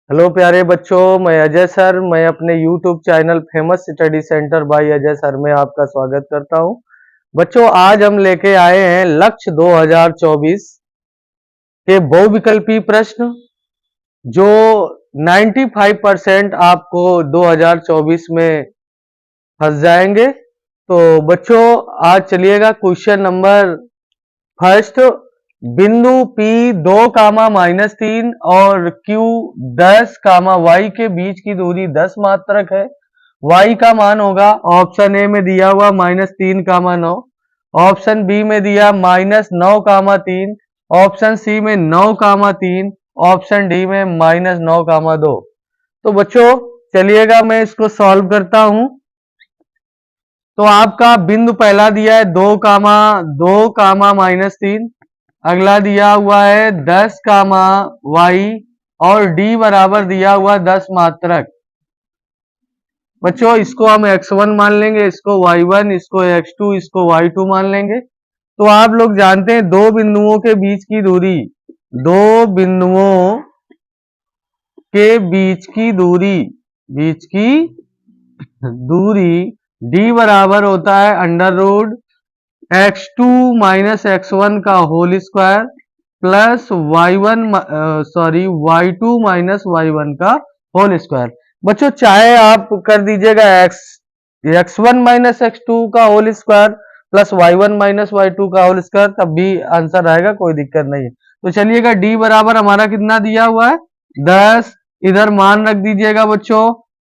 Hello प्यारे बच्चों, मैं अजय सर। मैं अपने YouTube channel famous study centre by Ajay sir में आपका स्वागत करता हूं। बच्चों, आज हम लेके आए हैं लक्ष्य 2024 के बहुविकल्पी प्रश्न जो 95% आपको 2024 में फंस जाएंगे। तो बच्चों, आज चलिएगा क्वेश्चन नंबर फर्स्ट। बिंदु P 2, -3 और Q 10, Y के बीच की दूरी 10 मात्रक है। Y का मान होगा ऑप्शन ए में दिया हुआ -3, 9, ऑप्शन बी में दिया -9, 3, ऑप्शन सी में 9, 3, ऑप्शन डी में -9, 2। तो बच्चों चलिएगा मैं इसको सॉल्व करता हूं। तो आपका बिंदु पहला दिया है 2, 3, अगला दिया हुआ है 10, Y और D बराबर दिया हुआ 10 मात्रक। बच्चों इसको हम x1 मान लेंगे, इसको y1, इसको x2, इसको y2 मान लेंगे। तो आप लोग जानते हैं दो बिंदुओं के बीच की दूरी, दो बिंदुओं के बीच की दूरी D बराबर होता है √x2 - x1 का whole square plus y2 - y1 का होल स्क्वायर। बच्चों चाहे आप कर दीजिएगा x1 - x2 का whole square plus y1 - y2 का होल स्क्वायर, तब भी आंसर आएगा, कोई दिक्कत नहीं है। तो चलिएगा D बराबर हमारा कितना दिया हुआ है 10, इधर मान रख दीजिएगा बच्चों,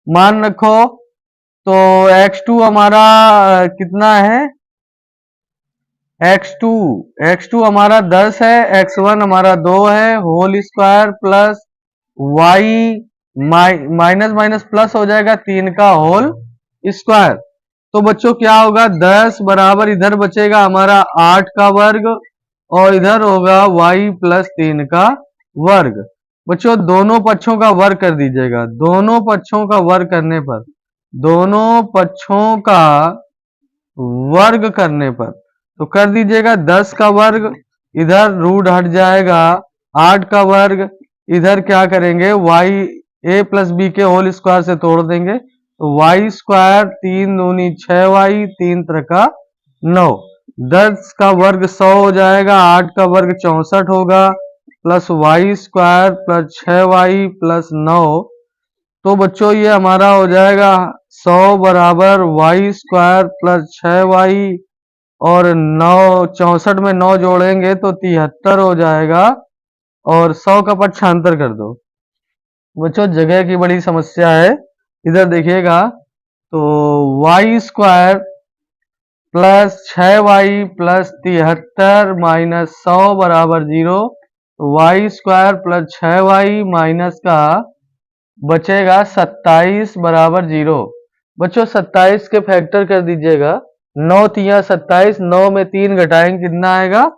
मान रखो। तो x2 हमारा कितना है, x2 हमारा 10 है, x1 हमारा 2 है, whole square plus y minus minus plus हो जाएगा 3 का होल स्क्वायर। तो बच्चों क्या होगा 10 बराबर इधर बचेगा हमारा 8 का वर्ग और इधर होगा y प्लस 3 का वर्ग। बच्चों दोनों पक्षों का वर्ग कर दीजिएगा, दोनों पक्षों का वर्ग करने पर, दोनों पक्षों का वर्ग करने पर तो कर दीजिएगा 10 का वर्ग, इधर रूट हट जाएगा 8 का वर्ग, इधर क्या करेंगे y a प्लस बी के होल स्क्वायर से तोड़ देंगे। तो y स्क्वायर 3 दूनी 6y, 3 त्रिका 9, 10 का वर्ग 100 हो जाएगा, 8 का वर्ग 64 होगा, plus y square plus 6y plus 9। तो बच्चों ये हमारा हो जाएगा 100 बराबर y स्क्वायर प्लस 6y और 9, 64 में 9 जोड़ेंगे तो 73 हो जाएगा और 100 का पक्षांतर कर दो। बच्चों जगह की बड़ी समस्या है, इधर देखिएगा। तो y square plus 6y plus 73 minus 100 बराबर 0। तो y square plus 6y minus का बचेगा 27 बराबर 0। बच्चों 27 के फैक्टर कर दीजिएगा, 9 तिया 27, 9 में 3 घटाएंगे कितना आएगा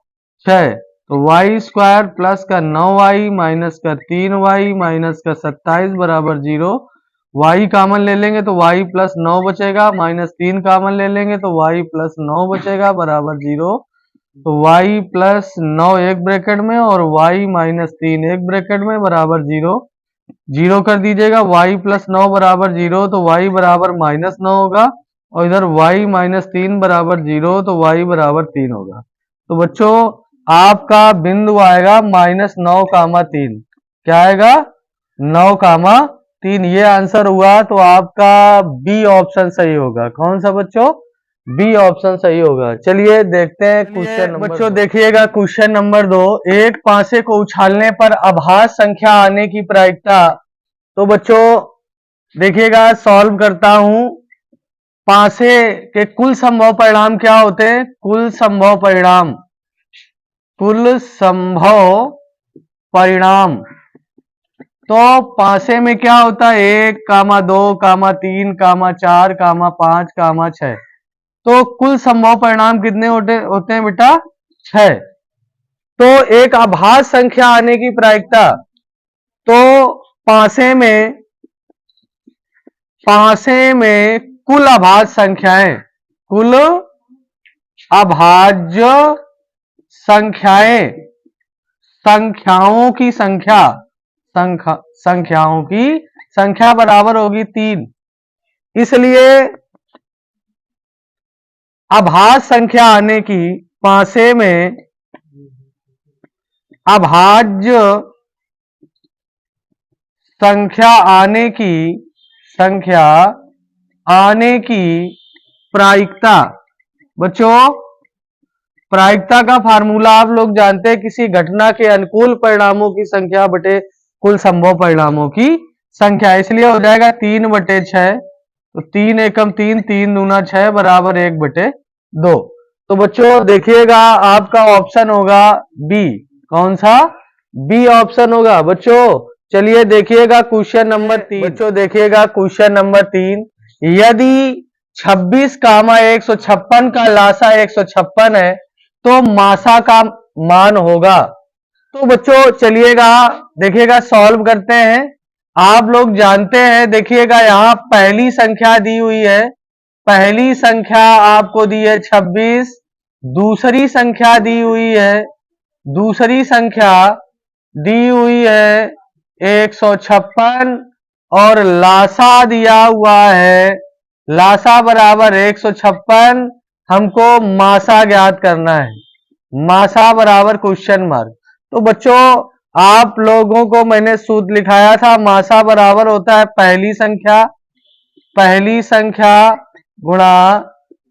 6। तो y स्क्वायर प्लस का 9y माइनस का 3y माइनस का 27 बराबर 0। y कॉमन ले लेंगे तो y प्लस 9 बचेगा, माइनस 3 कॉमन ले लेंगे तो y प्लस 9 बचेगा बराबर 0। तो y प्लस 9 एक ब्रैकेट में और y माइनस 3 एक ब्रैकेट में बराबर 0। 0 कर दीजिएगा, y प्लस 9 बराबर 0 तो y बराबर -9 होगा और इधर y माइनस 3 बराबर 0 तो y बराबर 3 होगा। तो बच्चों आपका बिंदु आएगा -9, 3। क्या आएगा 9, 3। ये आंसर हुआ, तो आपका बी ऑप्शन सही होगा। कौन सा बच्चों, बी ऑप्शन सही होगा। चलिए देखते हैं क्वेश्चन नंबर बच्चों देखिएगा क्वेश्चन नंबर 2। एक पासे को उछालने पर अभाज्य संख्या आने की प्रायिकता। तो बच्चों देखिएगा सॉल्व करता हूं। पासे के कुल संभव परिणाम क्या होते हैं, कुल संभव परिणाम। तो पासे में क्या होता है 1, 2, 3, 4, 5, 6। तो कुल संभव परिणाम कितने होते हैं बेटा 6। तो एक अभाज्य संख्या आने की प्रायिकता, तो पासे में कुल अभाज्य संख्याएं, कुल अभाज्य संख्याएं, संख्याओं की संख्या, संख्याओं की संख्या बराबर होगी 3। इसलिए अभाज्य संख्या आने की पासे में अभाज्य संख्या आने की प्रायिकता, बच्चों प्रायिकता का फार्मूला आप लोग जानते हैं, किसी घटना के अनुकूल परिणामों की संख्या बटे कुल संभव परिणामों की संख्या। इसलिए हो जाएगा 3/6। तो 3 एकम 3, 3 दूना 6 बराबर 1/2। तो बच्चों देखिएगा आपका ऑप्शन होगा बी। कौन सा? बी ऑप्शन होगा। बच्चों चलिए देखिएगा क्वेश्चन नंबर 3। बच्चों देखिएगा क्वेश्चन नंबर 3। यदि 26, 156 का लासा 156 है तो मासा का मान होगा। तो बच्चों चलिएगा देखिएगा सॉल्व करते हैं। आप लोग जानते हैं, देखिएगा यहां पहली संख्या दी हुई है, पहली संख्या आपको दी है 26, दूसरी संख्या दी हुई है, दूसरी संख्या दी हुई है 156 और लासा दिया हुआ है, लासा बराबर 156। हमको मासा ज्ञात करना है, मासा बराबर क्वेश्चन मार्क। तो बच्चों आप लोगों को मैंने सूत्र लिखाया था, मासा बराबर होता है पहली संख्या गुणा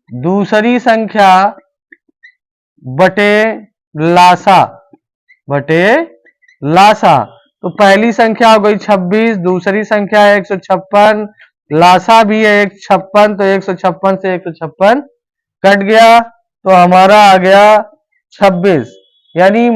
दूसरी संख्या बटे लासा। तो पहली संख्या हो गई 26, दूसरी संख्या है 156, लासा भी है 156, तो 156 से 156 कट गया तो हमारा आ गया 26। यानी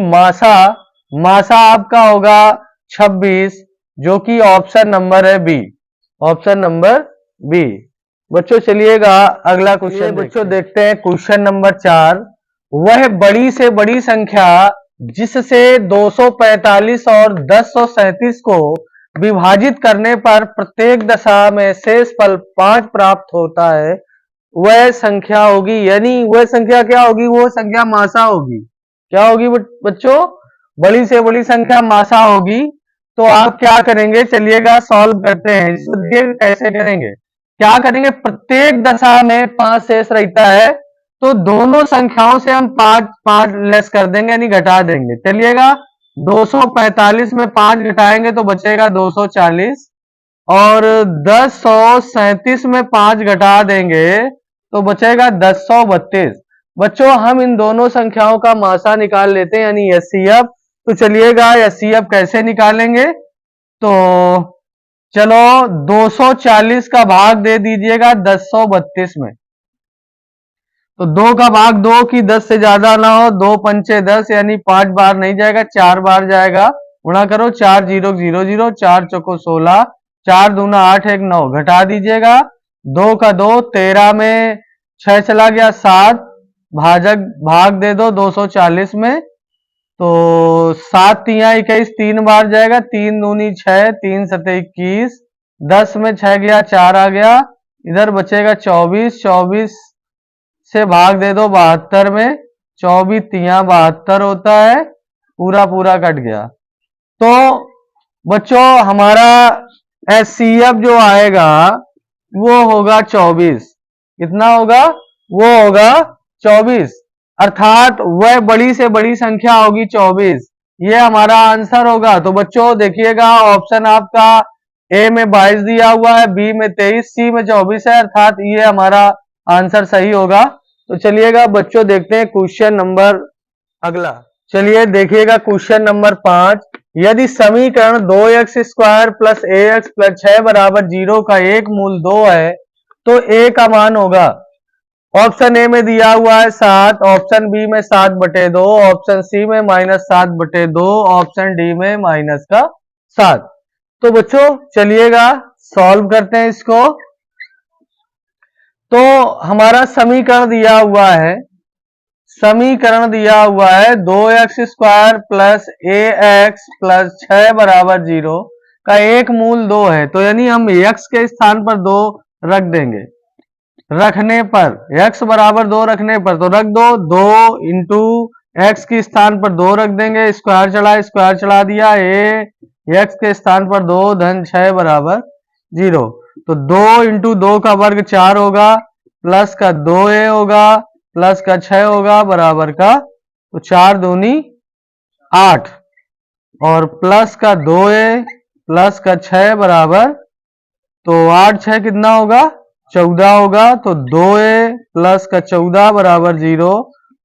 मासा आपका होगा 26, जो कि ऑप्शन नंबर है बी, ऑप्शन नंबर बी। बच्चों चलिएगा अगला क्वेश्चन बच्चों देखते हैं क्वेश्चन नंबर 4। वह बड़ी से बड़ी संख्या जिससे 245 और 1037 को विभाजित करने पर प्रत्येक दशा में शेष फल 5 प्राप्त होता है, वह संख्या होगी। यानी वह संख्या क्या होगी? वो संख्या मासा होगी। क्या होगी बच्चों? बड़ी से बड़ी संख्या मासा होगी। तो आप क्या करेंगे? चलिएगा सॉल्व करते हैं। इसको देखिए कैसे करेंगे। क्या करेंगे? प्रत्येक दशा में 5 शेष रहता है, तो दोनों संख्याओं से हम 5 लेस कर देंगे, यानी घटा देंगे। चलिएगा 245 में 5 घटाएंगे तो बचेगा 240 और 1037 में 5 घटा देंगे तो बचेगा 1032। बच्चों हम इन दोनों संख्याओं का मासा निकाल लेते हैं, यानी एचसीएफ। तो चलिएगा एचसीएफ कैसे निकालेंगे? तो चलो 240 का भाग दे दीजिएगा 1032 में। तो 2 का भाग 2 की 10 से ज्यादा ना हो, 2 पंचे 10, यानी 5 बार नहीं जाएगा, 4 बार जाएगा। गुणा करो 4 0 0 0, 4 चौको 16, 4 दूना 8 1 9, घटा दीजिएगा 2 का 2, 13 में 6 चला गया 7, भाग दे दो 240 में। तो 7 तिया 21, 3 बार जाएगा, 3 दूनी 6, 3 सते 21, 10 में 6 गया 4 आ गया, इधर बचेगा 24, 24 से भाग दे दो 72 में, 24 तिया 72 होता है, पूरा कट गया। तो बच्चों हमारा एचसीएफ जो आएगा वो होगा 24। कितना होगा? वो होगा 24, अर्थात वह बड़ी से बड़ी संख्या होगी 24। ये हमारा आंसर होगा। तो बच्चों देखिएगा ऑप्शन आपका ए में 22 दिया हुआ है, बी में 23, सी में 24 है, अर्थात ये हमारा आंसर सही होगा। तो चलिएगा बच्चों देखते हैं क्वेश्चन नंबर अगला। चलिए देखिएगा क्वेश्चन नंबर 5। यदि समीकरण 2x² प्लस ax प्लस 6 बराबर 0 का एक मूल 2 है तो a का मान होगा। ऑप्शन ए में दिया हुआ है 7, ऑप्शन बी में 7/2, ऑप्शन सी में -7/2, ऑप्शन डी में -7। तो बच्चों चलिएगा सॉल्व करते हैं इसको। तो हमारा समीकरण दिया हुआ है, 2x² प्लस ax प्लस 6 बराबर 0 का एक मूल 2 है। तो यानी हम x के स्थान पर 2 रख देंगे। रखने पर x बराबर 2 रखने पर तो रख दो, 2 इंटू एक्स के स्थान पर 2 रख देंगे, स्क्वायर चढ़ा दिया, a x के स्थान पर 2 धन 6 बराबर 0। तो 2 इंटू 2 का वर्ग 4 होगा, प्लस का 2a होगा, प्लस का 6 होगा, बराबर का, तो 4 दूनी 8, और प्लस का 2a प्लस का 6 बराबर, तो 8 6 कितना होगा, 14 होगा। तो 2a प्लस का 14 बराबर 0,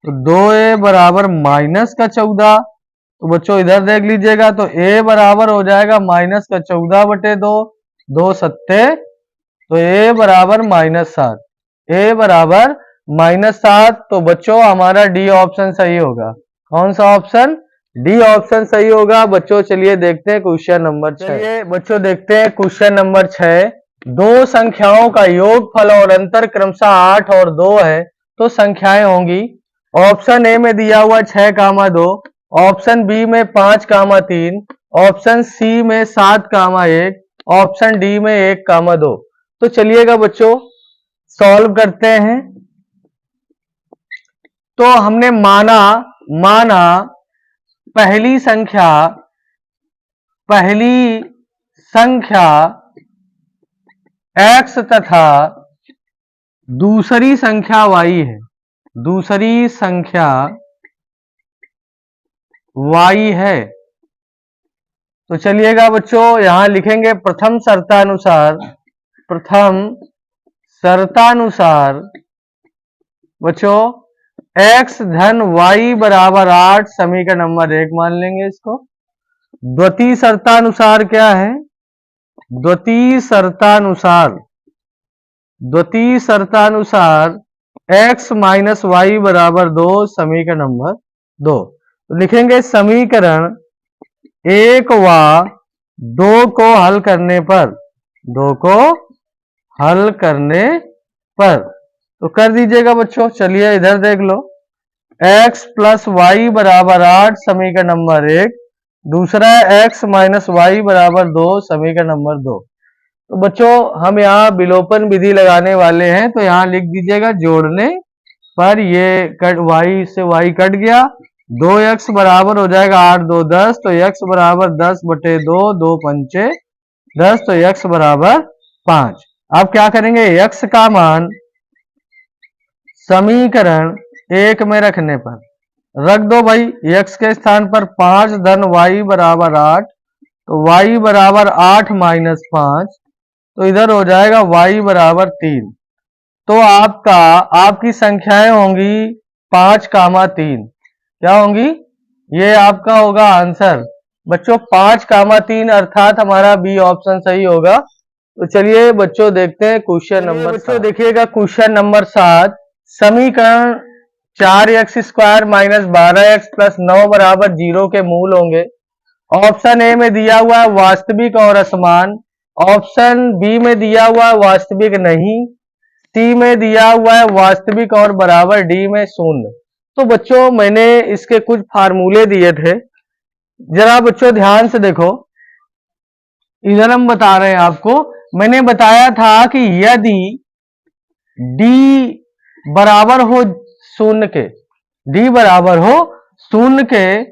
तो 2a बराबर माइनस का 14। तो बच्चों इधर देख लीजिएगा, तो a बराबर हो जाएगा माइनस का 14 बटे 2, 2 सत्ते, तो a बराबर -7, a बराबर -7। तो बच्चों हमारा डी ऑप्शन सही होगा। कौन सा ऑप्शन, डी ऑप्शन सही होगा। बच्चों चलिए देखते हैं क्वेश्चन नंबर 6। चलिए बच्चों देखते हैं क्वेश्चन नंबर 6। दो संख्याओं का योगफल और अंतर क्रमशः 8 और 2 है, तो संख्याएं होंगी। ऑप्शन ए में दिया हुआ 6,2, ऑप्शन बी में 5,3, ऑप्शन सी में 7,1, ऑप्शन डी में 1,2। तो चलिएगा बच्चों सॉल्व करते हैं। तो हमने माना पहली संख्या x तथा दूसरी संख्या y है, दूसरी संख्या y है। तो चलिएगा बच्चों यहां लिखेंगे प्रथम शर्तानुसार बच्चों x धन y बराबर 8 समीकरण नंबर 1 मान लेंगे इसको। द्वितीय शर्तानुसार क्या है, द्वितीय शर्तानुसार x माइनस वाई बराबर 2 समीकरण नंबर 2। तो लिखेंगे समीकरण 1 व 2 को हल करने पर, तो कर दीजिएगा बच्चों। चलिए इधर देख लो, x प्लस वाई बराबर 8 समीकरण नंबर 1, दूसरा है x माइनस वाई बराबर 2 समीकरण नंबर 2। तो बच्चों हम यहाँ विलोपन विधि लगाने वाले हैं, तो यहाँ लिख दीजिएगा जोड़ने पर ये y से y कट गया, 2x बराबर हो जाएगा 8 2 10, तो x बराबर 10 बटे 2, 2 पंचे 10, तो x बराबर 5। अब क्या करेंगे, x का मान समीकरण 1 में रखने पर रख दो भाई, x के स्थान पर 5 धन y बराबर 8, तो y बराबर 8 माइनस 5, तो इधर हो जाएगा y बराबर 3। तो आपकी संख्याएं होंगी 5,3। क्या होंगी, ये आपका होगा आंसर बच्चों 5,3, अर्थात हमारा बी ऑप्शन सही होगा। तो चलिए बच्चों देखते हैं क्वेश्चन नंबर। बच्चों देखिएगा क्वेश्चन नंबर 7। समीकरण 4x square minus 12x plus 9 बराबर 0 के मूल होंगे। ऑप्शन ए में दिया हुआ है वास्तविक और असमान, ऑप्शन बी में दिया हुआ है वास्तविक नहीं, सी में दिया हुआ है वास्तविक और बराबर, डी में शून्य। तो बच्चों मैंने इसके कुछ फार्मूले दिए थे, जरा बच्चों ध्यान से देखो। इधर हम बता रहे हैं आपको, मैंने बताया था कि यदि d बराबर हो शून्य के, d बराबर हो शून्य के,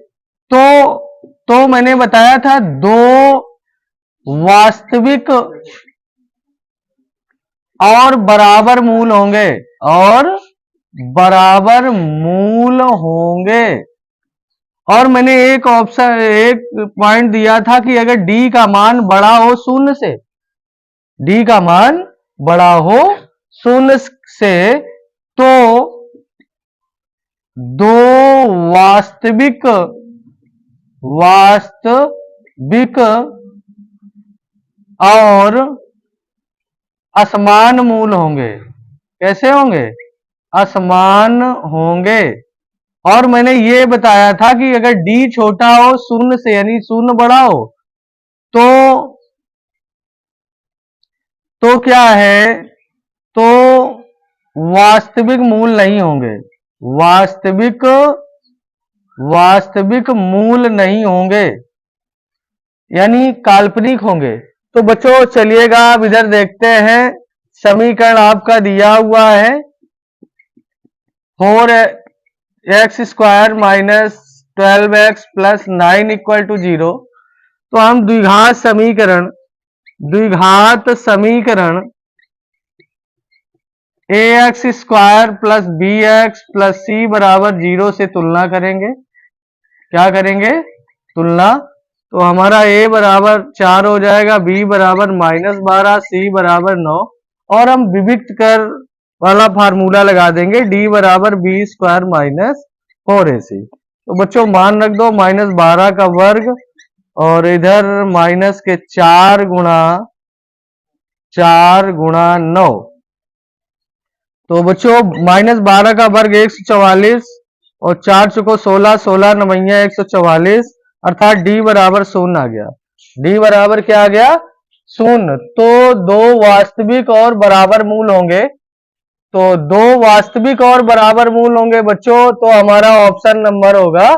तो मैंने बताया था दो वास्तविक और बराबर मूल होंगे, और बराबर मूल होंगे। और मैंने एक पॉइंट दिया था कि अगर d का मान बड़ा हो शून्य से, d का मान बड़ा हो शून्य से, तो दो वास्तविक और असमान मूल होंगे। कैसे होंगे, असमान होंगे। और मैंने ये बताया था कि अगर d छोटा हो शून्य से, यानी शून्य बड़ा हो, तो क्या है, तो वास्तविक मूल नहीं होंगे, वास्तविक मूल नहीं होंगे, यानी काल्पनिक होंगे। तो बच्चों चलिएगा अब इधर देखते हैं, समीकरण आपका दिया हुआ है 4x square minus 12x plus 9 equal to 0। तो हम द्विघात समीकरण a x square plus b x plus c बराबर 0 से तुलना करेंगे। क्या करेंगे? तुलना। तो हमारा ए बराबर 4 हो जाएगा, बी बराबर -12, सी बराबर 9, और हम विविक्त कर वाला फार्मूला लगा देंगे, डी बराबर बी स्क्वायर माइनस 4ac। तो बच्चों मान रख दो -12 का वर्ग और इधर माइनस के 4 गुणा 9। तो बच्चों -12 का वर्ग 144 और 4 चुको 16, 16 नवैया 144, अर्थात डी बराबर 0 आ गया। डी बराबर क्या आ गया? 0। तो दो वास्तविक और बराबर मूल होंगे। तो दो वास्तविक और बराबर मूल होंगे बच्चों, तो हमारा ऑप्शन नंबर होगा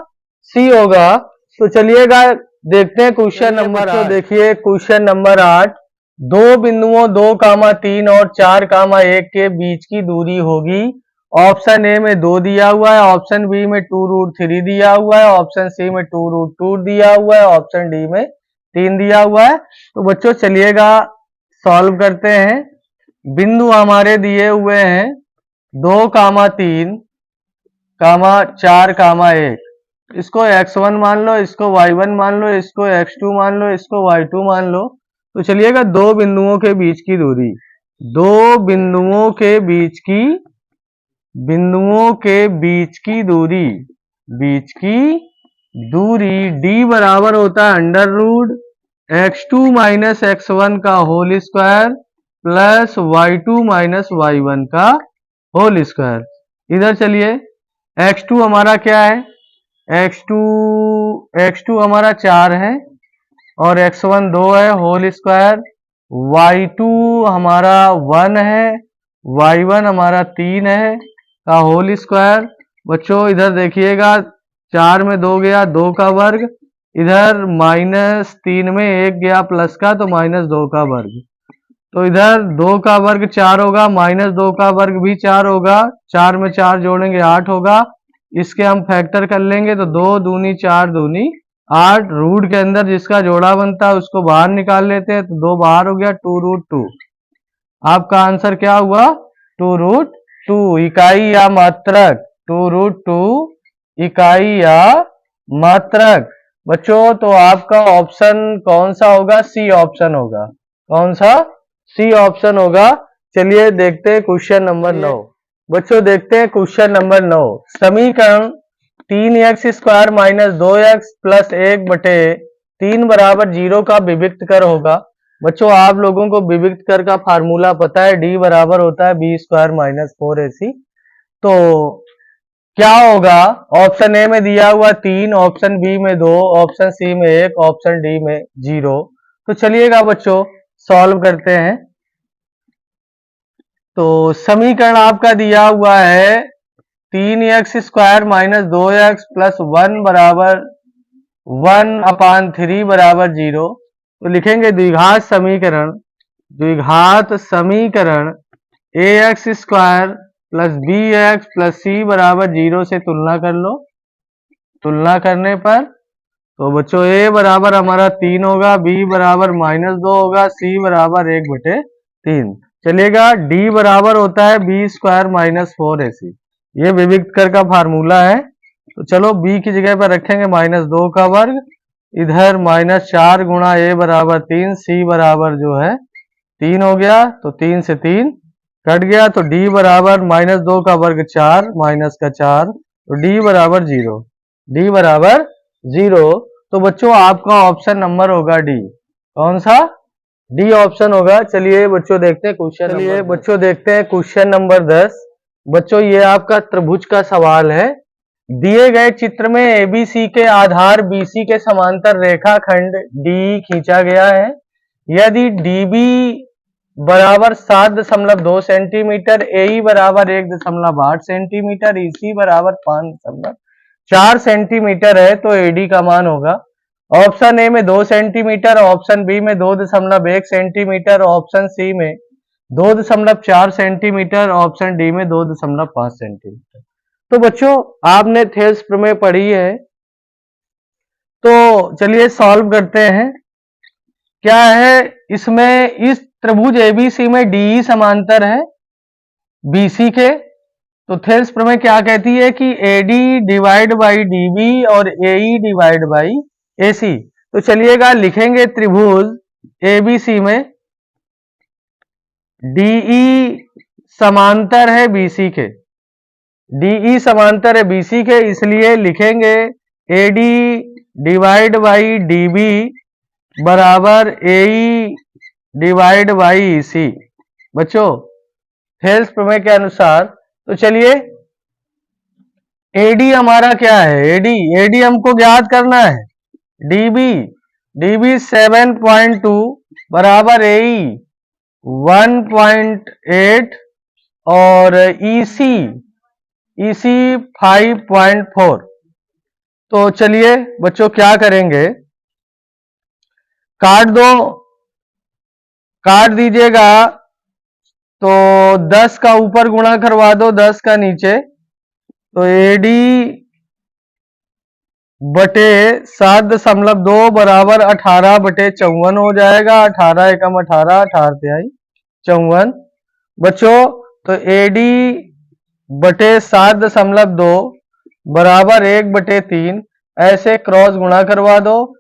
सी होगा। तो चलिएगा देखते हैं क्वेश्चन नंबर 8। देखिए क्वेश्चन नंबर 8, दो बिंदुओं 2,3 और 4,1 के बीच की दूरी होगी। ऑप्शन ए में 2 दिया हुआ है, ऑप्शन बी में 2√3 दिया हुआ है, ऑप्शन सी में 2√2 दिया हुआ है, ऑप्शन डी में 3 दिया हुआ है। तो बच्चों चलिएगा सॉल्व करते हैं। बिंदु हमारे दिए हुए हैं 2,3, 4, 1। इसको x1 मान लो, इसको y1 मान लो, इसको x2 मान लो, इसको y2 मान लो। तो चलिएगा दो बिंदुओं के बीच की दूरी, दो बिंदुओं के बीच की दूरी d बराबर होता है √x2 माइनस x1 का whole square plus y2 minus y1 का होल स्क्वायर। इधर चलिए x2 हमारा क्या है? x2 हमारा 4 है और x1 2 है होल स्क्वायर, y2 हमारा 1 है, y1 हमारा 3 है का होल स्क्वायर। बच्चों इधर देखिएगा 4 में 2 गया, 2 का वर्ग, इधर -3 में 1 गया प्लस का, तो -2 का वर्ग। तो इधर 2 का वर्ग 4 होगा, -2 का वर्ग भी 4 होगा, 4 में 4 जोड़ेंगे 8 होगा। इसके हम फैक्टर कर लेंगे तो 2 दूनी 4 दूनी 8, रूट के अंदर जिसका जोड़ा बनता है उसको बाहर निकाल लेते हैं, तो 2 बाहर हो गया, 2√2। आपका आंसर क्या हुआ? 2√2 इकाई या मात्रक, 2√2 इकाई या मात्रक। बच्चों तो आपका ऑप्शन कौन सा होगा? सी ऑप्शन होगा। कौन सा? सी ऑप्शन होगा। चलिए देखते हैं क्वेश्चन नंबर 9। बच्चों देखते हैं क्वेश्चन नंबर 9। समीकरण 3x square minus 2x plus 1/3 बराबर 0 का विविक्त कर होगा। बच्चों आप लोगों को विविक्त कर का फार्मूला पता है, डी बराबर होता है बी स्क्वायर माइनस 4ac। तो क्या होगा? ऑप्शन ए में दिया हुआ 3, ऑप्शन बी में 2, ऑप्शन सी में 1, ऑप्शन डी में 0। तो चलिएगा बच्चों सॉल्व करते हैं। तो समीकरण आपका दिया हुआ है 3x square minus 2x plus 1 बराबर 1/3 बराबर 0। तो लिखेंगे द्विघात समीकरण ax square plus bx plus c बराबर 0 से तुलना कर लो। तुलना करने पर तो बच्चों a बराबर हमारा 3 होगा, b बराबर -2 होगा, c बराबर 1/3। चलिएगा d बराबर होता है b स्क्वायर माइनस 4ac। ये विविक्त कर का फार्मूला है। तो चलो b की जगह पर रखेंगे -2 का वर्ग, इधर -4 गुणा a बराबर 3, c बराबर जो है 3 हो गया, तो 3 से 3 कट गया, तो d बराबर -2 का वर्ग 4 माइनस का 4, तो d बराबर 0। d बराबर 0। तो बच्चों आपका ऑप्शन नंबर होगा डी। कौन सा? डी ऑप्शन होगा। चलिए बच्चों देखते हैं क्वेश्चन नंबर 10। बच्चों ये आपका त्रिभुज का सवाल है। दिए गए चित्र में एबीसी के आधार बीसी के समांतर रेखाखंड डी खींचा गया है। यदि डीबी बराबर 7.2 सेंटीमीटर, एई बराबर 1.8 सेंटीमीटर, ईसी बराबर 5.4 सेंटीमीटर है, तो एडी का मान होगा। ऑप्शन ए में 2 सेंटीमीटर, ऑप्शन बी में 2.1 सेंटीमीटर, ऑप्शन सी में 2.4 सेंटीमीटर, ऑप्शन डी में 2.5 सेंटीमीटर। तो बच्चों आपने थेल्स प्रमेय पढ़ी है, तो चलिए सॉल्व करते हैं। क्या है इसमें, इस त्रिभुज एबीसी में डीई समांतर है बीसी के। तो थेल्स प्रमेय क्या कहती है कि एडी डिवाइड बाई डीबी और एई डिवाइड बाई एसी। तो चलिएगा लिखेंगे त्रिभुज एबीसी में डीई समांतर है बीसी के, डीई समांतर है बीसी के, इसलिए लिखेंगे एडी डिवाइड बाई डीबी बराबर एई डिवाइड बाई ईसी। बच्चों थेल्स प्रमेय के अनुसार, तो चलिए एडी हमारा क्या है, एडी एडी हमको ज्ञात करना है, डीबी डीबी 7.2 बराबर एई 1.8 और ईसी ईसी 5.4। तो चलिए बच्चों क्या करेंगे, काट दो, काट दीजिएगा। तो 10 का ऊपर गुणा करवा दो 10 का नीचे, तो एडी बटे 7.2 बराबर 18/54 हो जाएगा। 18 एकम 18, 18 तिहाई 54। बच्चों तो एडी बटे 7.2 बराबर 1/3, ऐसे क्रॉस गुणा करवा दो।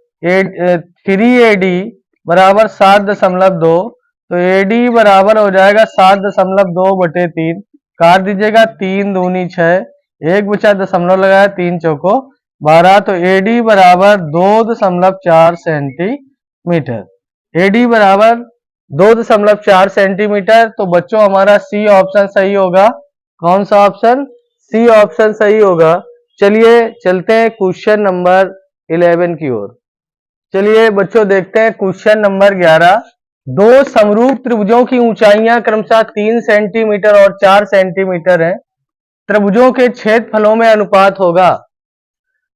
3AD बराबर 7.2, तो AD बराबर हो जाएगा 7.2/3। काट दीजिएगा, 3 दूनी 6, एक बचा दशमलव लगाया, 3 चौको 12, तो AD बराबर 2.4 सेंटीमीटर। AD बराबर 2.4 सेंटीमीटर। तो बच्चों हमारा सी ऑप्शन सही होगा। कौन सा ऑप्शन, सी ऑप्शन सही होगा। चलिए चलते हैं क्वेश्चन नंबर 11 की ओर। चलिए बच्चों देखते हैं क्वेश्चन नंबर 11। दो समरूप त्रिभुजों की ऊंचाइयां क्रमशः 3 सेंटीमीटर और 4 सेंटीमीटर है, त्रिभुजों के क्षेत्रफलों में अनुपात होगा।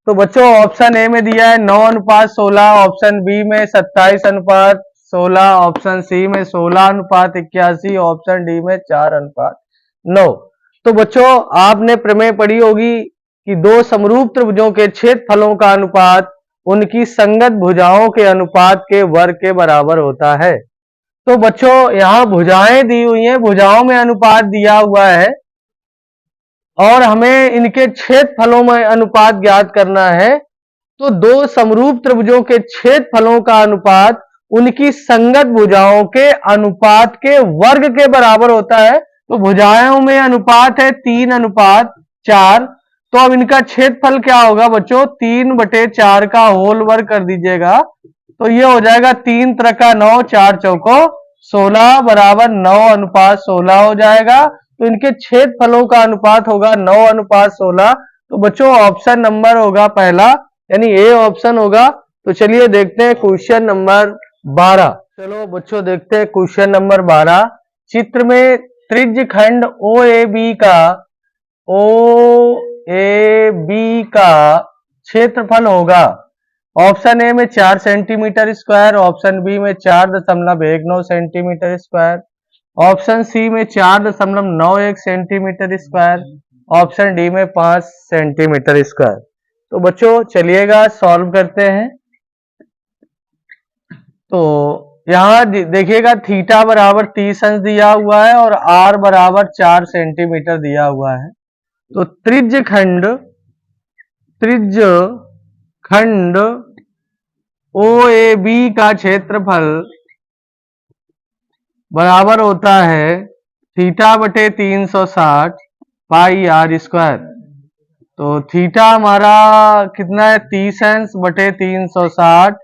तो बच्चों ऑप्शन ए में दिया है 9:16, ऑप्शन बी में 27:16, ऑप्शन सी में 16:81, ऑप्शन डी में 4:9। तो बच्चों आपने प्रमेय पढ़ी होगी कि दो समरूप त्रिभुजों के क्षेत्रफलों का अनुपात उनकी संगत भुजाओं के अनुपात के वर्ग के बराबर होता है। तो बच्चों यहां भुजाएं दी हुई हैं, भुजाओं में अनुपात दिया हुआ है और हमें इनके क्षेत्रफलों में अनुपात ज्ञात करना है। तो दो समरूप त्रिभुजों के क्षेत्रफलों का अनुपात उनकी संगत भुजाओं के अनुपात के वर्ग के बराबर होता है। तो भुजाओं में अनुपात है 3:4, तो अब इनका क्षेत्रफल क्या होगा बच्चों, 3/4 का होल वर्ग कर दीजिएगा, तो ये हो जाएगा 3 त्रिका 9, 4 चौको 16 बराबर 9:16 हो जाएगा। तो इनके क्षेत्रफलों का अनुपात होगा 9:16। तो बच्चों ऑप्शन नंबर होगा पहला, यानी ए ऑप्शन होगा। तो चलिए देखते हैं क्वेश्चन नंबर 12। चलो बच्चों देखते हैं क्वेश्चन नंबर 12। चित्र में त्रिज्य खंड ओ ए बी का क्षेत्रफल होगा। ऑप्शन ए में 4 सेंटीमीटर स्क्वायर, ऑप्शन बी में 4.19 सेंटीमीटर स्क्वायर, ऑप्शन सी में 4.91 सेंटीमीटर स्क्वायर, ऑप्शन डी में 5 सेंटीमीटर स्क्वायर। तो बच्चों चलिएगा सॉल्व करते हैं। तो यहां देखिएगा थीटा बराबर 30 अंश दिया हुआ है और आर बराबर 4 सेंटीमीटर दिया हुआ है। तो त्रिज्य खंड ओ ए बी का क्षेत्रफल बराबर होता है थीटा बटे 360 पाई आर स्क्वायर। तो थीटा हमारा कितना है, 30 अंश बटे 360,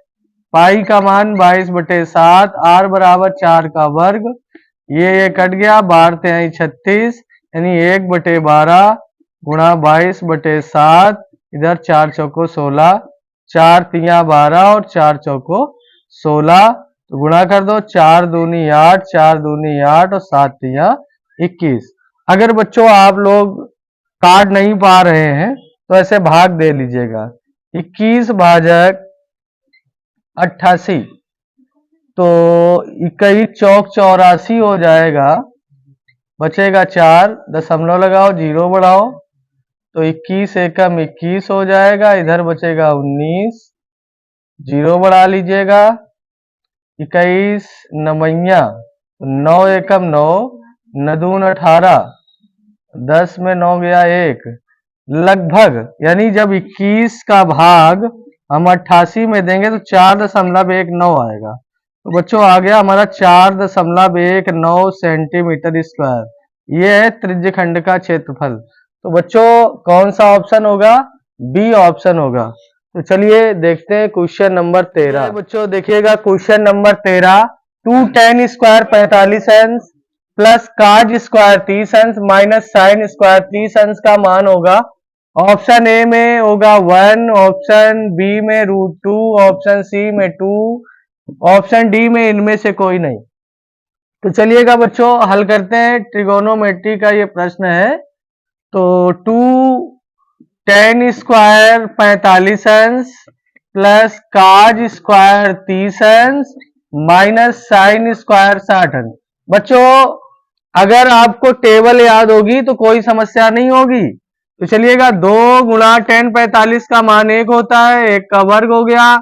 पाई का मान 22/7, आर बराबर 4 का वर्ग, ये कट गया, 12 36, यानी 1/12 गुणा 22/7, इधर 4 चौको 16, 4 तिया 12 और 4 चौको 16, तो गुणा कर दो, 4 दूनी 8, 4 दूनी 8 और 7 तिया 21। अगर बच्चों आप लोग काट नहीं पा रहे हैं तो ऐसे भाग दे लीजिएगा, 21 भाजक 88, तो इक्कीस चौक 84 हो जाएगा, बचेगा 4, दशमलव लगाओ, 0 बढ़ाओ, तो 21 एकम 21 हो जाएगा, इधर बचेगा 19, 0 बढ़ा लीजिएगा, 21 नवैया, 9 एकम 9, नदून 18, 10 में 9 गया 1, लगभग, यानी जब 21 का भाग हम 88 में देंगे तो 4.19 आएगा। तो बच्चों आ गया हमारा 4.19 सेंटीमीटर स्क्वायर। ये है त्रिज्यखंड का क्षेत्रफल। तो बच्चों कौन सा ऑप्शन होगा? बी ऑप्शन होगा। तो चलिए देखते हैं क्वेश्चन नंबर 13। बच्चों देखिएगा क्वेश्चन नंबर 13, 2 tan स्क्वायर 45 अंश प्लस काज स्क्वायर 30 अंश माइनस साइन स्क्वायर 30 अंश का मान होगा। ऑप्शन ए में होगा 1, ऑप्शन बी में √2, ऑप्शन सी में 2, ऑप्शन डी में इनमें से कोई नहीं। तो चलिएगा बच्चों हल करते हैं। ट्रिगोनोमेट्री का ये प्रश्न है। तो 2 tan स्क्वायर 45 अंश प्लस काज स्क्वायर 30 अंश माइनस साइन स्क्वायर 60 अंश। बच्चों अगर आपको टेबल याद होगी तो कोई समस्या नहीं होगी। तो चलिएगा 2 गुणा tan 45 का मान 1 होता है, 1 का वर्ग हो गया,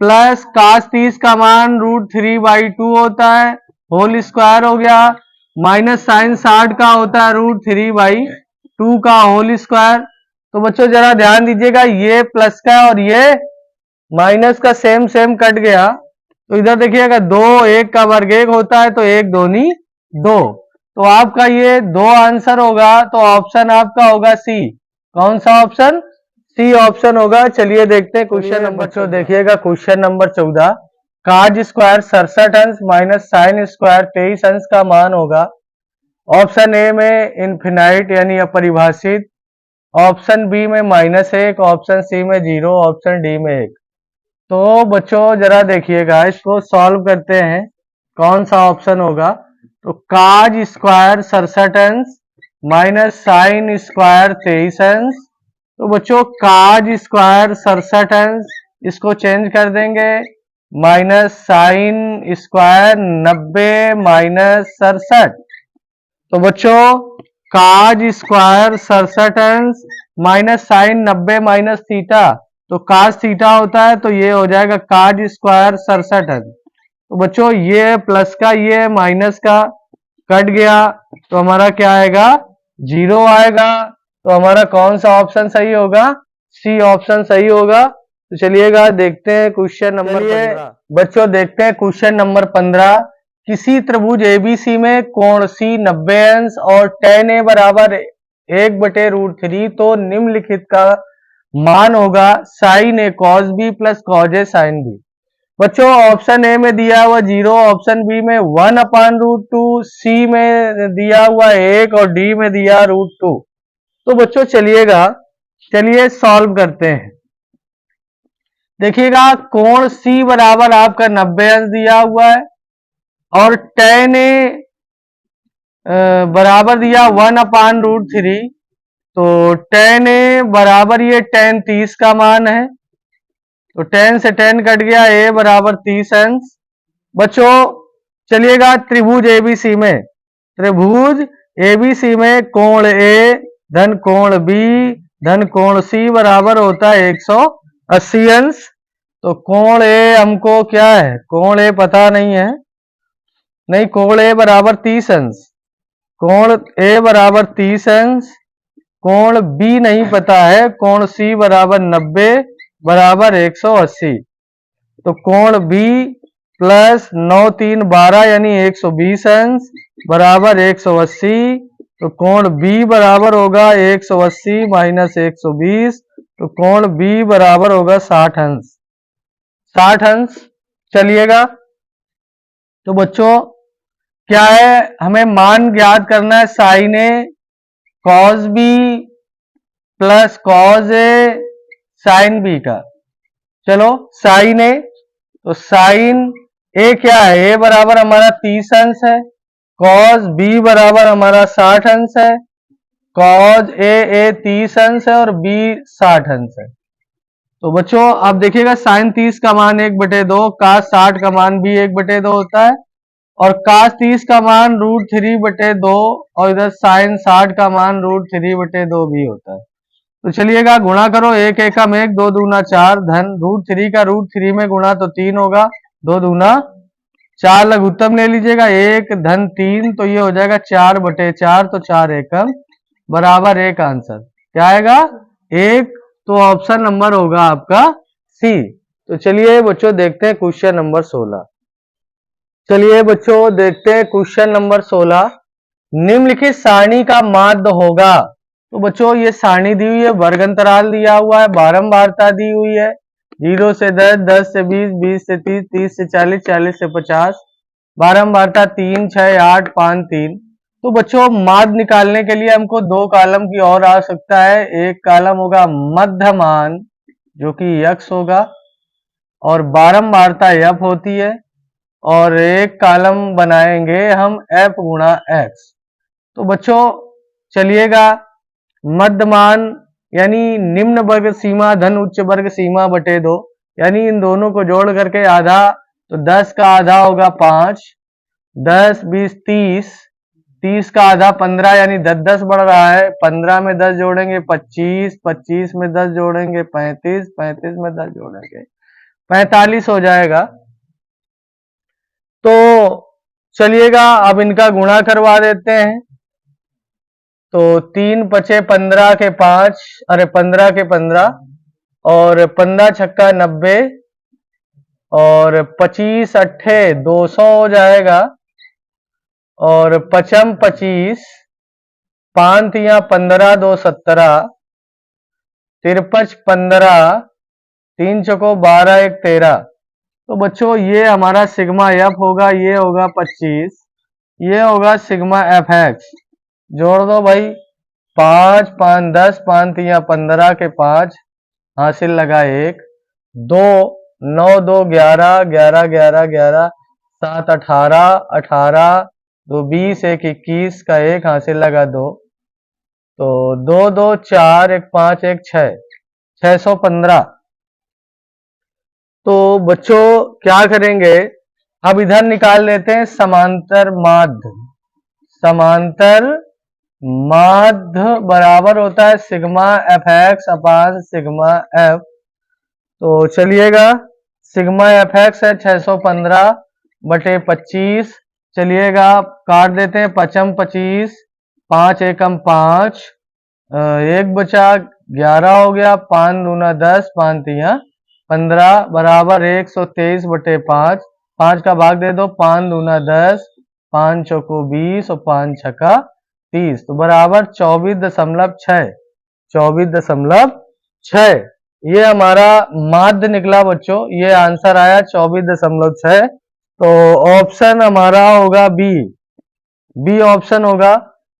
प्लस cos 30 का मान √3/2 होता है, होल स्क्वायर हो गया, माइनस साइन 60 का होता है √3/2 का होल स्क्वायर। तो बच्चों जरा ध्यान दीजिएगा, ये प्लस का और ये माइनस का सेम सेम कट गया। तो इधर देखिएगा 2, 1 का वर्ग 1 होता है, तो 1 दूनी 2। तो आपका ये 2 आंसर होगा। तो ऑप्शन आपका होगा सी। कौन सा ऑप्शन? सी ऑप्शन होगा। चलिए देखते हैं क्वेश्चन नंबर। बच्चों देखिएगा क्वेश्चन नंबर 14, काज स्क्वायर 67 अंश माइनस साइन स्क्वायर 23 अंश का मान होगा। ऑप्शन ए में इनफिनाइट यानी अपरिभाषित, ऑप्शन बी में -1, ऑप्शन सी में 0, ऑप्शन डी में 1। तो बच्चों जरा देखिएगा, इसको सॉल्व करते हैं कौन सा ऑप्शन होगा। तो काज स्क्वायर 67 अंश माइनस साइन स्क्वायर 23 अंश। तो बच्चों काज स्क्वायर 67 अंश, इसको चेंज कर देंगे, माइनस साइन स्क्वायर 90 माइनस 67। तो बच्चों काज स्क्वायर 67 अंश माइनस साइन 90 माइनस थीटा, तो काज थीटा होता है, तो ये हो जाएगा काज स्क्वायर 67 अंश। तो बच्चों ये प्लस का ये माइनस का कट गया, तो हमारा क्या आएगा? 0 आएगा। तो हमारा कौन सा ऑप्शन सही होगा? सी ऑप्शन सही होगा। तो चलिएगा देखते हैं क्वेश्चन नंबर 15। बच्चों देखते हैं क्वेश्चन नंबर 15, किसी त्रिभुज एबीसी में कोण सी 90 अंश और tan a बराबर 1/√3, तो निम्नलिखित का मान होगा साइन ए कॉस बी प्लस कॉज ए साइन बी। बच्चों ऑप्शन ए में दिया हुआ 0, ऑप्शन बी में 1/√2, सी में दिया हुआ 1 और डी में दिया √2। तो बच्चों चलिए सॉल्व करते हैं। देखिएगा कोण सी बराबर आपका 90 अंश दिया हुआ है और tan ए बराबर दिया 1/√3, तो tan ए बराबर ये tan 30 का मान है, तो tan से tan कट गया, a बराबर 30 अंश। बच्चों चलिएगा त्रिभुज एबीसी में कोण ए धन कोण बी धन कोण सी बराबर होता है 180 अंश। तो कोण ए हमको क्या है? कोण ए पता नहीं है, नहीं, कोण ए बराबर 30 अंश, कोण ए बराबर 30 अंश, कोण बी नहीं पता है, कोण सी बराबर 90 बराबर 180। तो कोण बी प्लस 9 3 12 यानी 120 अंश बराबर 180। तो कोण बी बराबर होगा 180 माइनस 120, तो कोण बी बराबर होगा 60 अंश। 60 अंश। चलिएगा तो बच्चों क्या है, हमें मान ज्ञात करना है sign A cos B plus cos A sine B का। चलो साइन ए, तो साइन ए क्या है? ए बराबर हमारा 30 अंश है, कॉस बी बराबर हमारा 60 अंश है, कॉस ए 30 अंश है और बी 60 अंश है। तो बच्चों आप देखिएगा साइन 30 का मान 1/2, कास 60 का मान भी 1/2 होता है और कास 30 का मान √3/2 और इधर साइन 60 का मान √3/2 भी होता है। तो चलिएगा गुणा करो, 1 एकम 1, 2 दूना 4, धन √3 का √3 में गुणा तो 3 होगा, 2 दूना 4 लघुत्तम ले लीजिएगा, 1 धन 3, तो ये हो जाएगा 4/4, तो 4 एकम बराबर 1 आंसर क्या आएगा 1। तो ऑप्शन नंबर होगा आपका सी। तो चलिए बच्चों देखते हैं क्वेश्चन नंबर 16। चलिए बच्चों देखते हैं क्वेश्चन नंबर 16। निम्नलिखित सारणी का माध्य होगा। तो बच्चों ये सारणी दी हुई है, वर्ग अंतराल दिया हुआ है, बारंबारता दी हुई है, 0 से 10, 10 से 20, 20 से 30, 30 से 40, 40 से 50, बारंबारता 3, 6, 8, 5, 3। तो बच्चों माध्य निकालने के लिए हमको 2 कॉलम की और आवश्यकता है। एक कॉलम होगा मध्यमान जो कि x होगा और बारंबारता f होती है, और एक कॉलम बनाएंगे हम f गुणा x। तो बच्चों चलिएगा मध्यमान यानी निम्न वर्ग सीमा धन उच्च वर्ग सीमा बटे 2, यानी इन दोनों को जोड़ करके आधा, तो 10 का आधा होगा 5, 10, 20, 30, 30 का आधा 15, यानी 10 10 बढ़ रहा है, 15 में 10 जोड़ेंगे 25, 25 में 10 जोड़ेंगे 35, 35 में 10 जोड़ेंगे 45 हो जाएगा। तो चलिएगा अब इनका गुणा करवा देते हैं। तो 3 पचे 15 के 5, अरे 15 के 15, और 15 छक्का 90, और 25 अट्ठे 200 हो जाएगा, और 55 25, 5 तिया 15, 2 17, 53 15, 3 चौको 12, 1 13। तो बच्चों ये हमारा सिग्मा एफ होगा, ये होगा 25, ये होगा सिग्मा एफ एक्स। जोड़ दो भाई, 5 5 10, 5 तिया 15 के 5, हासिल लगा 1, 2 9 2 11, 11 11 11, 7 18, 18 2 20, 1 21 का 1, हासिल लगा 2, तो 2 2 4, 1 5, 1 6, 615। तो बच्चों क्या करेंगे, अब इधर निकाल लेते हैं समांतर माध्य। समांतर माध्य बराबर होता है सिग्मा एफ एक्स अपान सिग्मा एफ। तो चलिएगा सिग्मा एफ एक्स है 615 बटे 25। चलिएगा काट देते हैं, 55 25, 5 एकम 5, 1 बचा 11 हो गया, 5 दूना 10, 5 तिया 15 बराबर 123 बटे 5। 5 का भाग दे दो, 5 दूना 10, 5 चौको 20 और 5 छक्का 30, तो बराबर 24.6। 24.6 ये हमारा माध्य निकला बच्चों, ये आंसर आया 24.6। तो ऑप्शन हमारा होगा बी, बी ऑप्शन होगा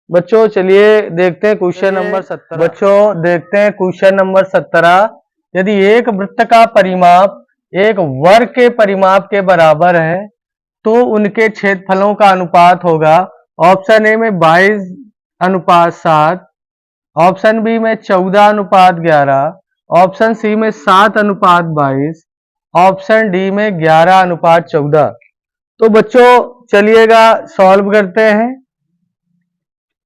बच्चों। चलिए देखते हैं क्वेश्चन नंबर 17। बच्चों देखते हैं क्वेश्चन नंबर 17। यदि एक वृत्त का परिमाप एक वर्ग के परिमाप के बराबर है तो उनके क्षेत्रफलों का अनुपात होगा। ऑप्शन ए में 22:7, ऑप्शन बी में 14:11, ऑप्शन सी में 7:22, ऑप्शन डी में 11:14। तो बच्चों चलिएगा सॉल्व करते हैं।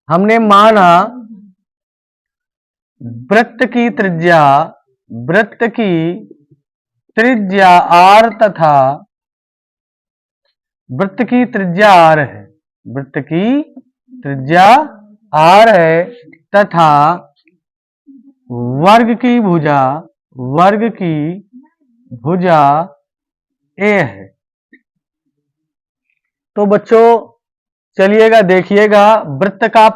हमने माना वृत्त की त्रिज्या r तथा वृत्त की त्रिज्या r है, वृत्त की त्रिज्या r है तथा वर्ग की भुजा a है। तो बच्चों चलिएगा देखिएगा वृत्त का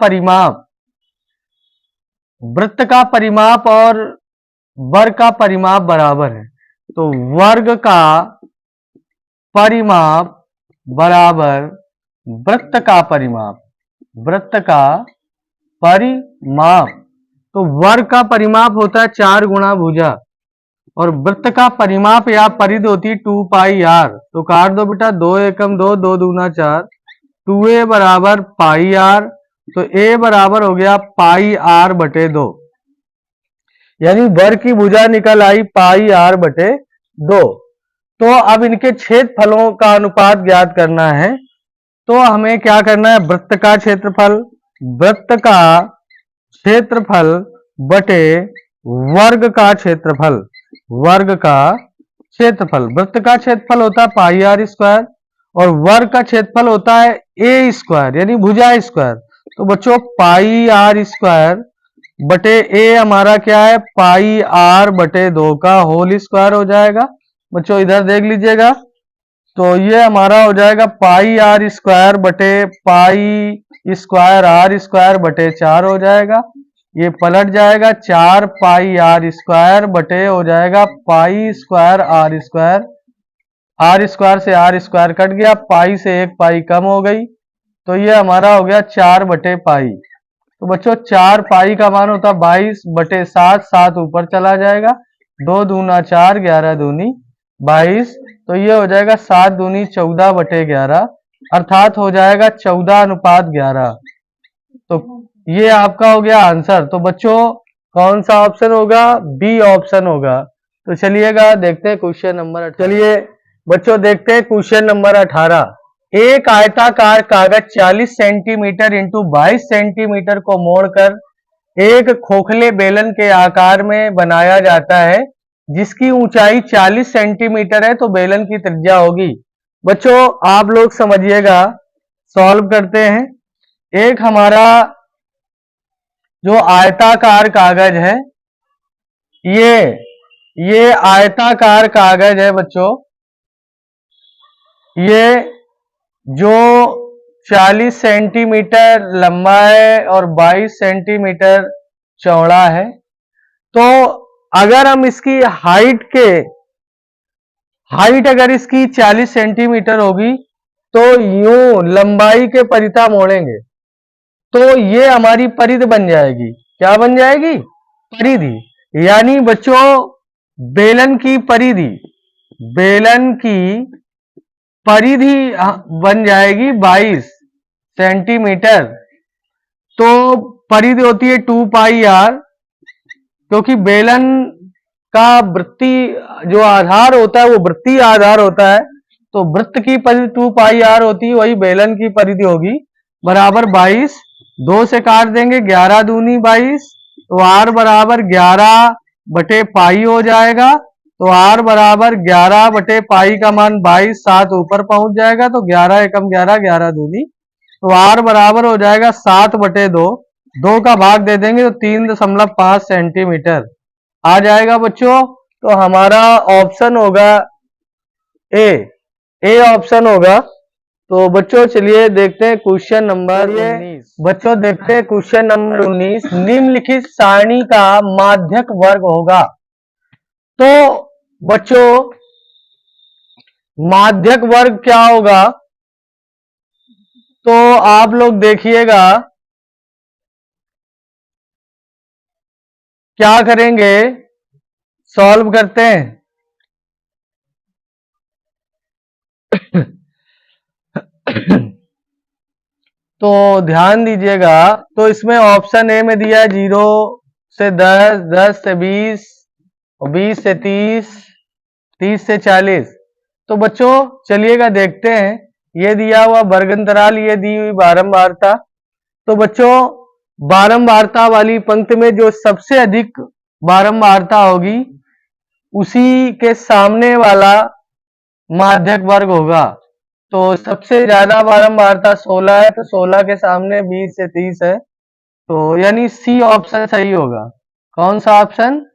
परिमाप और वर्ग का परिमाप बराबर है। तो वर्ग का परिमाप बराबर वृत्त का परिमाप, वृत्त का परिमाप। तो वर्ग का परिमाप होता है 4 गुणा भुजा, और वृत्त का परिमाप या परिधि होती है 2πr। तो काट दो बेटा, 2 एकम 2, 2 दूना 4, 2a बराबर πr। तो a बराबर हो गया πr बटे 2, यानी वर्ग की भुजा निकल आई πr बटे 2। तो अब इनके क्षेत्रफलों का अनुपात ज्ञात करना है। तो हमें क्या करना है, वृत्त का क्षेत्रफल बटे वर्ग का क्षेत्रफल। वृत्त का क्षेत्रफल होता है πr², और वर्ग का क्षेत्रफल होता है ए स्क्वायर यानी भुजा स्क्वायर। तो बच्चों पाई आर स्क्वायर बटे ए हमारा क्या है, पाई आर बटे 2 का होल स्क्वायर हो जाएगा। बच्चों इधर देख लीजिएगा, तो ये हमारा हो जाएगा पाई आर स्क्वायर बटे पाई स्क्वायर आर स्क्वायर बटे 4 हो जाएगा। ये पलट जाएगा, 4 पाई आर स्क्वायर बटे हो जाएगा pi square r square. R square से आर स्क्वायर कट गया, पाई से एक पाई कम हो गई, तो ये हमारा हो गया 4 बटे पाई। तो बच्चों 4 पाई का मान होता 22 बटे 7, 7 ऊपर चला जाएगा, 2 दूना 4, 11 दूनी 22, तो ये हो जाएगा 7 दूनी 14 बटे 11, अर्थात हो जाएगा 14:11। तो ये आपका हो गया आंसर। तो बच्चों कौन सा ऑप्शन होगा, बी ऑप्शन होगा। तो चलिएगा देखते हैं क्वेश्चन नंबर, चलिए बच्चों देखते हैं क्वेश्चन नंबर 18। एक आयताकार कागज 40 सेंटीमीटर इंटू 22 सेंटीमीटर को मोड़कर एक खोखले बेलन के आकार में बनाया जाता है, जिसकी ऊंचाई 40 सेंटीमीटर है, तो बेलन की त्रिज्या होगी। बच्चों आप लोग समझिएगा, सॉल्व करते हैं। एक हमारा जो आयताकार कागज है, ये आयताकार कागज है बच्चों, ये जो 40 सेंटीमीटर लंबा है और 22 सेंटीमीटर चौड़ा है। तो अगर हम इसकी हाइट अगर इसकी 40 सेंटीमीटर होगी, तो यूं लंबाई के परिता मोड़ेंगे तो ये हमारी परिधि बन जाएगी। क्या बन जाएगी, परिधि। यानी बच्चों बेलन की परिधि बन जाएगी 22 सेंटीमीटर। तो परिधि होती है 2 पाई आर, क्योंकि बेलन का वृत्तीय जो आधार होता है वो वृत्तीय आधार होता है, तो वृत्त की परिधि 2 पाई आर होती है, वही बेलन की परिधि होगी, बराबर 22। 2 से काट देंगे, 11 दूनी 22, तो आर बराबर 11 बटे पाई हो जाएगा। तो आर बराबर 11 बटे पाई का मान 22, 7 ऊपर पहुंच जाएगा, तो 11 एकम 11, 11 दूनी, तो आर बराबर हो जाएगा 7 बटे 2, 2 का भाग दे देंगे तो 3.5 सेंटीमीटर आ जाएगा बच्चों। तो हमारा ऑप्शन होगा ए ऑप्शन होगा। तो बच्चों चलिए देखते हैं क्वेश्चन नंबर 19। बच्चों देखते हैं क्वेश्चन नंबर 19। निम्नलिखित सारणी का माध्यक वर्ग होगा। तो बच्चों माध्यक वर्ग क्या होगा, तो आप लोग देखिएगा क्या करेंगे, सॉल्व करते हैं। तो ध्यान दीजिएगा, तो इसमें ऑप्शन ए में दिया है 0 से 10, 10 से 20, 20 से 30, 30 से 40। तो बच्चों चलिएगा देखते हैं, ये दिया हुआ वर्ग अंतराल, ये दी हुई बारंबारता। तो बच्चों बारंबारता वाली पंक्ति में जो सबसे अधिक बारंबारता होगी उसी के सामने वाला माध्यक वर्ग होगा। तो सबसे ज्यादा बारंबारता 16 है, तो 16 के सामने 20 से 30 है, तो यानी सी ऑप्शन सही होगा। कौन सा ऑप्शन,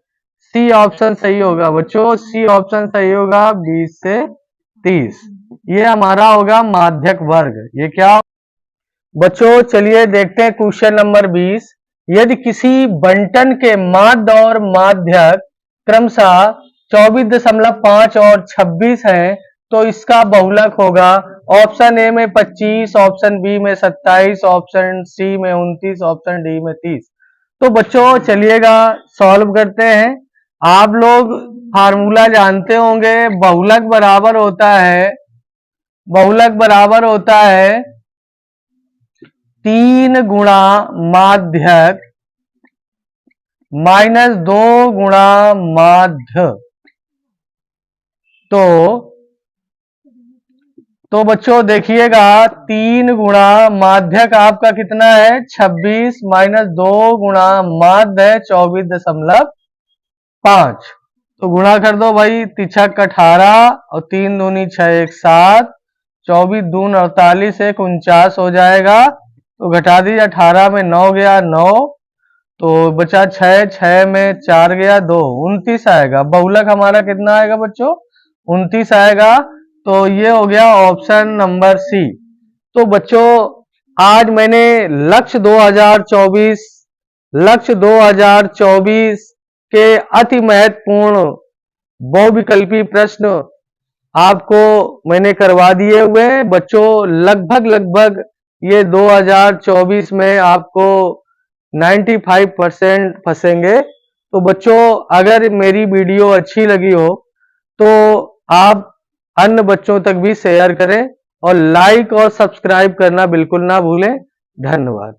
सी ऑप्शन सही होगा बच्चों, सी ऑप्शन सही होगा, 20 से 30। ये हमारा होगा माध्यक वर्ग। ये क्या बच्चों, चलिए देखते हैं क्वेश्चन नंबर 20। यदि किसी बंटन के माध्य और माध्यक क्रमशः 24.5 और 26 है, तो इसका बहुलक होगा। ऑप्शन ए में 25, ऑप्शन बी में 27, ऑप्शन सी में 29, ऑप्शन डी में 30। तो बच्चों चलिएगा सॉल्व करते हैं। आप लोग फार्मूला जानते होंगे, बहुलक बराबर होता है 3 गुणा माध्यक माइनस 2 गुणा माध्य। तो बच्चों देखिएगा 3 गुणा माध्यक आपका कितना है 26, माइनस 2 गुणा माध्य है 24.5। तो गुणा कर दो भाई, तिछक 18 और 3 दूनी 6, 1 7, 24 दून 48, 1 49 हो जाएगा। तो घटा दीजिए, 18 में 9 गया 9, तो बचा 6, 6 में 4 गया 2, 29 आएगा। बहुलक हमारा कितना आएगा बच्चों? 29 आएगा। तो ये हो गया ऑप्शन नंबर सी। तो बच्चों आज मैंने लक्ष्य 2024 के अति महत्वपूर्ण बहुविकल्पी प्रश्न आपको मैंने करवा दिए हुए हैं बच्चों। लगभग ये 2024 में आपको 95% फंसेंगे। तो बच्चों अगर मेरी वीडियो अच्छी लगी हो तो आप अन्य बच्चों तक भी शेयर करें और लाइक और सब्सक्राइब करना बिल्कुल ना भूलें। धन्यवाद।